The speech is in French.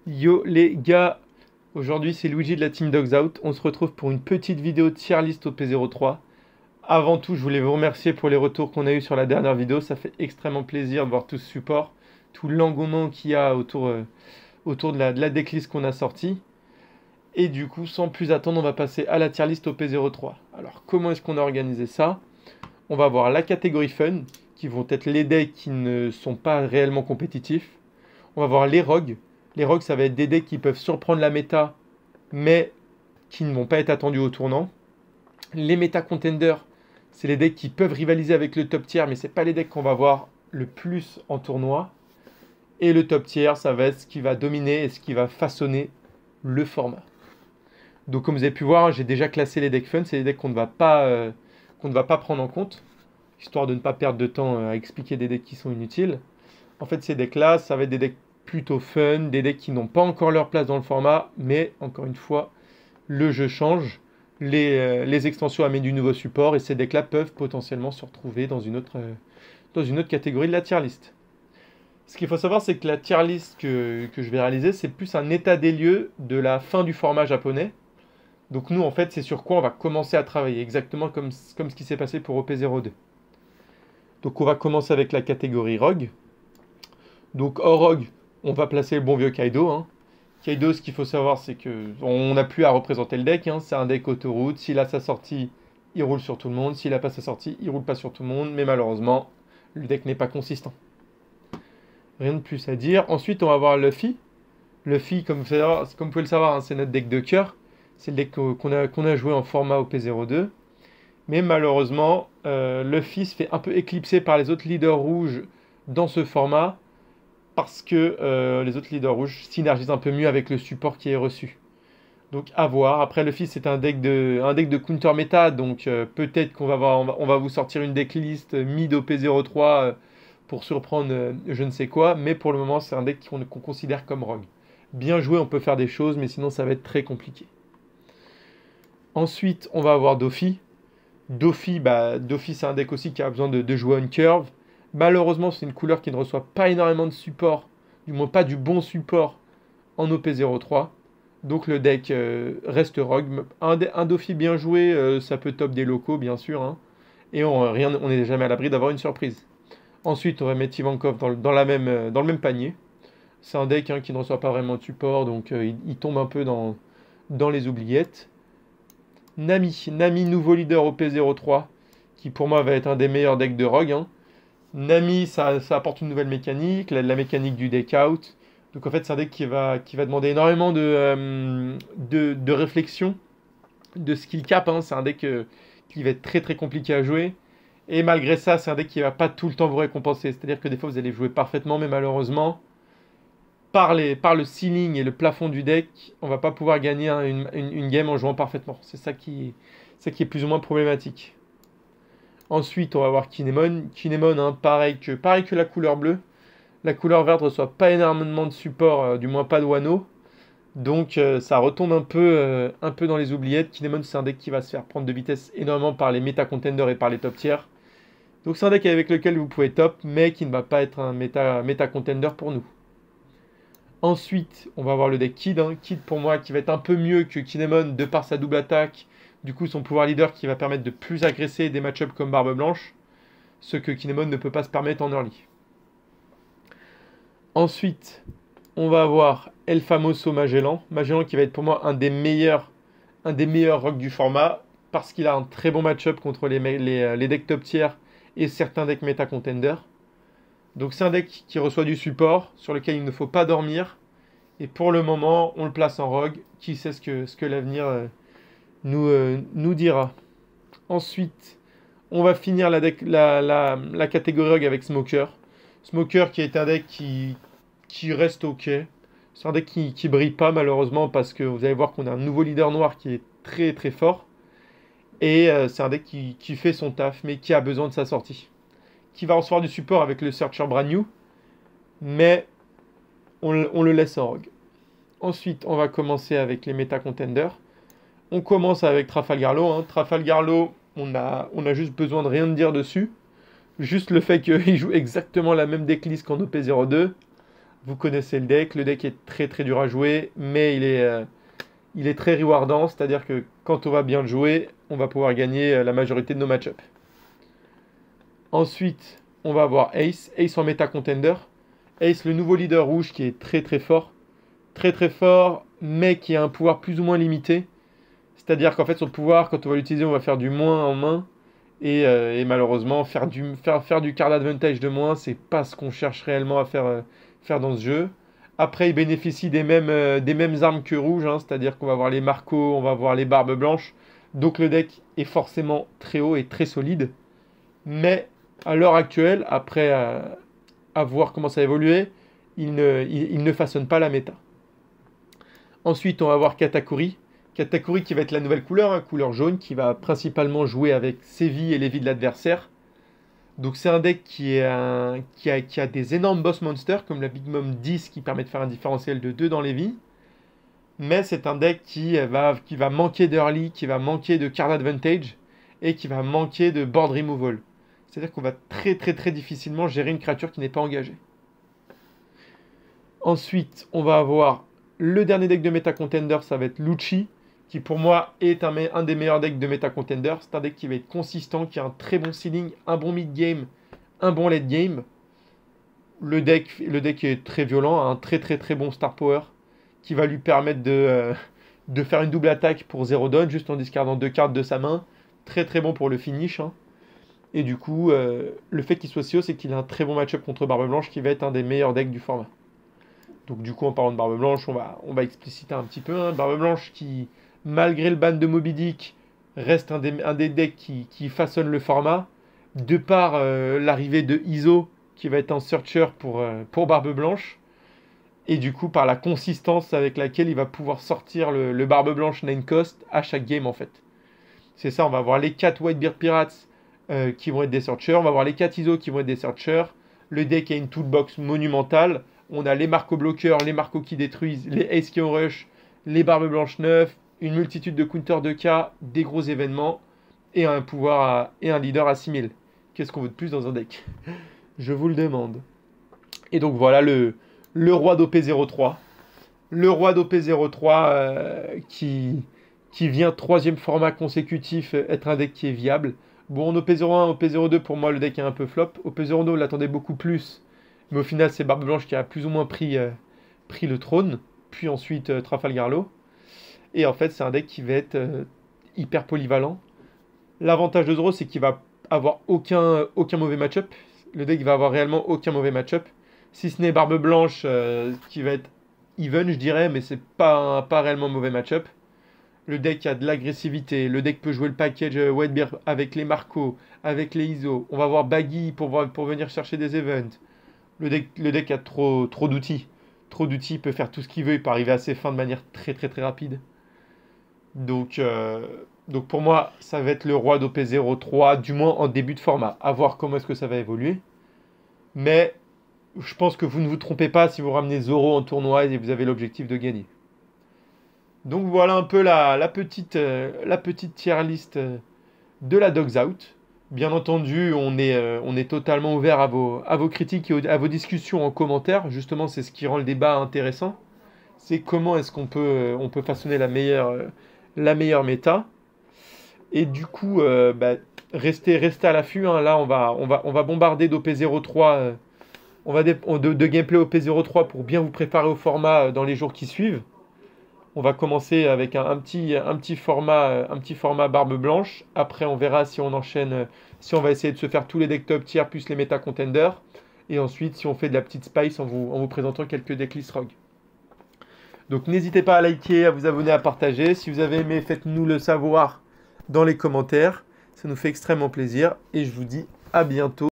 Yo les gars, aujourd'hui c'est Luigi de la Team Dogs Out. On se retrouve pour une petite vidéo tier list au P03. Avant tout, je voulais vous remercier pour les retours qu'on a eu sur la dernière vidéo. Ça fait extrêmement plaisir de voir tout ce support, tout l'engouement qu'il y a autour de la decklist qu'on a sortie. Et du coup, sans plus attendre, on va passer à la tier list au P03. Alors, comment est-ce qu'on a organisé ça? On va voir la catégorie fun, qui vont être les decks qui ne sont pas réellement compétitifs. On va voir les rogues. Les rogues, ça va être des decks qui peuvent surprendre la méta, mais qui ne vont pas être attendus au tournant. Les méta contenders, c'est les decks qui peuvent rivaliser avec le top tier, mais c'est pas les decks qu'on va voir le plus en tournoi. Et le top tier, ça va être ce qui va dominer et ce qui va façonner le format. Donc comme vous avez pu voir, j'ai déjà classé les decks fun, c'est les decks qu'on ne va pas prendre en compte, histoire de ne pas perdre de temps à expliquer des decks qui sont inutiles. En fait, ces decks-là, ça va être des decks plutôt fun, des decks qui n'ont pas encore leur place dans le format, mais encore une fois, le jeu change, les extensions amènent du nouveau support, et ces decks-là peuvent potentiellement se retrouver dans une autre catégorie de la tier list. Ce qu'il faut savoir, c'est que la tier list que je vais réaliser, c'est plus un état des lieux de la fin du format japonais. Donc nous, en fait, c'est sur quoi on va commencer à travailler, exactement comme ce qui s'est passé pour OP02. Donc on va commencer avec la catégorie Rogue. Donc hors Rogue, on va placer le bon vieux Kaido, hein. Kaido, ce qu'il faut savoir, c'est que on n'a plus à représenter le deck, hein. C'est un deck autoroute. S'il a sa sortie, il roule sur tout le monde. S'il n'a pas sa sortie, il roule pas sur tout le monde. Mais malheureusement, le deck n'est pas consistant. Rien de plus à dire. Ensuite, on va voir Luffy. Luffy, comme vous pouvez le savoir, hein, c'est notre deck de cœur. C'est le deck qu'on a joué en format OP02. Mais malheureusement, Luffy se fait un peu éclipser par les autres leaders rouges dans ce format, parce que les autres leaders rouges synergisent un peu mieux avec le support qui est reçu. Donc à voir. Après, Luffy, c'est un deck de counter méta, donc peut-être on va vous sortir une decklist mid OP03 pour surprendre je ne sais quoi, mais pour le moment, c'est un deck qu'on considère comme rogue. Bien joué, on peut faire des choses, mais sinon ça va être très compliqué. Ensuite, on va avoir Doffy. Doffy, c'est un deck aussi qui a besoin de jouer on curve. Malheureusement, c'est une couleur qui ne reçoit pas énormément de support, du moins pas du bon support en OP03. Donc le deck reste rogue. Un Doffy bien joué, ça peut top des locaux, bien sûr, hein. Et on n'est jamais à l'abri d'avoir une surprise. Ensuite, on va mettre Ivankov dans le même panier. C'est un deck, hein, qui ne reçoit pas vraiment de support, donc il tombe un peu dans les oubliettes. Nami, nouveau leader au P03, qui pour moi va être un des meilleurs decks de rogue, hein. Nami, ça apporte une nouvelle mécanique, la mécanique du deck out. Donc en fait, c'est un deck qui va demander énormément de réflexion, de skill cap, hein. C'est un deck qui va être très très compliqué à jouer. Et malgré ça, c'est un deck qui va pas tout le temps vous récompenser. C'est-à-dire que des fois, vous allez jouer parfaitement, mais malheureusement, par le ceiling et le plafond du deck, on va pas pouvoir gagner une game en jouant parfaitement. C'est ça qui est plus ou moins problématique. Ensuite, on va voir Kinemon. Kinemon, hein, pareil que la couleur bleue. La couleur verte ne reçoit pas énormément de support, du moins pas de Wano. Donc ça retombe un peu dans les oubliettes. Kinemon, c'est un deck qui va se faire prendre de vitesse énormément par les méta contenders et par les top tiers. Donc c'est un deck avec lequel vous pouvez top, mais qui ne va pas être un méta contender pour nous. Ensuite, on va avoir le deck Kid, hein. Kid pour moi qui va être un peu mieux que Kinemon de par sa double attaque. Du coup, son pouvoir leader qui va permettre de plus agresser des match-ups comme Barbe Blanche, ce que Kinemon ne peut pas se permettre en early. Ensuite, on va avoir El Famoso Magellan. Magellan qui va être pour moi un des meilleurs rocks du format, parce qu'il a un très bon match-up contre les decks top tier et certains decks méta contenders. Donc c'est un deck qui reçoit du support, sur lequel il ne faut pas dormir. Et pour le moment, on le place en rogue. Qui sait ce que l'avenir nous dira. Ensuite, on va finir la catégorie rogue avec Smoker. Smoker qui est un deck qui reste ok. C'est un deck qui brille pas malheureusement, parce que vous allez voir qu'on a un nouveau leader noir qui est très très fort. Et c'est un deck qui fait son taf, mais qui a besoin de sa sortie. Qui va recevoir du support avec le Searcher Brand New, mais on le laisse en rogue. Ensuite, on va commencer avec les méta contenders. On commence avec Trafalgar Law, hein. Trafalgar Law, on a juste besoin de rien de dire dessus. Juste le fait qu'il joue exactement la même decklist qu'en OP02 Vous connaissez le deck est très très dur à jouer, mais il est très rewardant, c'est-à-dire que quand on va bien le jouer, on va pouvoir gagner la majorité de nos match-ups. Ensuite, on va avoir Ace, Ace en méta contender. Ace, le nouveau leader rouge qui est très très fort, mais qui a un pouvoir plus ou moins limité. C'est-à-dire qu'en fait, son pouvoir, quand on va l'utiliser, on va faire du moins en main. Et malheureusement, faire du card advantage de moins, c'est pas ce qu'on cherche réellement à faire dans ce jeu. Après, il bénéficie des mêmes armes que rouge, hein, c'est-à-dire qu'on va avoir les Marco, on va avoir les barbes blanches. Donc le deck est forcément très haut et très solide. Mais à l'heure actuelle, après à voir comment ça a évolué, il ne façonne pas la méta. Ensuite, on va avoir Katakuri. Katakuri qui va être la nouvelle couleur, hein, couleur jaune, qui va principalement jouer avec ses vies et les vies de l'adversaire. Donc c'est un deck qui a des énormes boss monsters, comme la Big Mom 10 qui permet de faire un différentiel de 2 dans les vies. Mais c'est un deck qui va manquer d'early, qui va manquer de card advantage, et qui va manquer de board removal. C'est-à-dire qu'on va très très très difficilement gérer une créature qui n'est pas engagée. Ensuite, on va avoir le dernier deck de Meta Contender, ça va être Lucci, qui pour moi est un des meilleurs decks de Meta Contender. C'est un deck qui va être consistant, qui a un très bon ceiling, un bon mid-game, un bon late-game. Le deck est très violent, a un très très très bon star power, qui va lui permettre de faire une double attaque pour 0 dodge, juste en discardant 2 cartes de sa main. Très très bon pour le finish, hein. Et du coup, le fait qu'il soit si haut, c'est qu'il a un très bon match-up contre Barbe Blanche, qui va être un des meilleurs decks du format. Donc du coup, en parlant de Barbe Blanche, on va expliciter un petit peu, hein. Barbe Blanche qui, malgré le ban de Moby Dick, reste un des decks qui façonne le format. De par l'arrivée de Iso, qui va être un searcher pour Barbe Blanche. Et du coup, par la consistance avec laquelle il va pouvoir sortir le Barbe Blanche 9 cost à chaque game, en fait. C'est ça, on va avoir les 4 Whitebeard Pirates qui vont être des searchers. On va avoir les 4 ISO qui vont être des searchers. Le deck a une toolbox monumentale. On a les Marco bloqueurs, les Marco qui détruisent, les Ace qui ont rush, les Barbes Blanches 9, une multitude de counters de cas, des gros événements, et un pouvoir et un leader à 6000. Qu'est-ce qu'on veut de plus dans un deck? Je vous le demande. Et donc voilà le roi d'OP03. Le roi d'OP03 qui vient troisième format consécutif être un deck qui est viable. Bon, en OP01, OP02, pour moi, le deck est un peu flop. OP02, on l'attendait beaucoup plus. Mais au final, c'est Barbe Blanche qui a plus ou moins pris le trône. Puis ensuite, Trafalgar Law. Et en fait, c'est un deck qui va être hyper polyvalent. L'avantage de Zoro, c'est qu'il va avoir aucun mauvais match-up. Le deck va avoir réellement aucun mauvais match-up. Si ce n'est Barbe Blanche qui va être even, je dirais, mais c'est pas réellement mauvais match-up. Le deck a de l'agressivité, le deck peut jouer le package Whitebeard avec les Marco, avec les ISO. On va voir Baggy pour venir chercher des events. Le deck a trop d'outils. Trop d'outils, il peut faire tout ce qu'il veut, il peut arriver à ses fins de manière très très très rapide. Donc pour moi, ça va être le roi d'OP03, du moins en début de format. À voir comment est-ce que ça va évoluer. Mais je pense que vous ne vous trompez pas si vous ramenez Zoro en tournoi et vous avez l'objectif de gagner. Donc voilà un peu la petite tier list de la Dogs Out. Bien entendu, on est totalement ouvert à vos critiques et à vos discussions en commentaire. Justement, c'est ce qui rend le débat intéressant. C'est comment est-ce qu'on peut façonner la meilleure méta. Et du coup, restez à l'affût, hein. Là, on va bombarder d'OP03, de gameplay OP03 pour bien vous préparer au format dans les jours qui suivent. On va commencer avec un petit format Barbe Blanche. Après, on verra si on enchaîne, si on va essayer de se faire tous les decks top tier plus les méta contenders. Et ensuite, si on fait de la petite spice en vous présentant quelques decklist rogue. Donc n'hésitez pas à liker, à vous abonner, à partager. Si vous avez aimé, faites-nous le savoir dans les commentaires. Ça nous fait extrêmement plaisir. Et je vous dis à bientôt.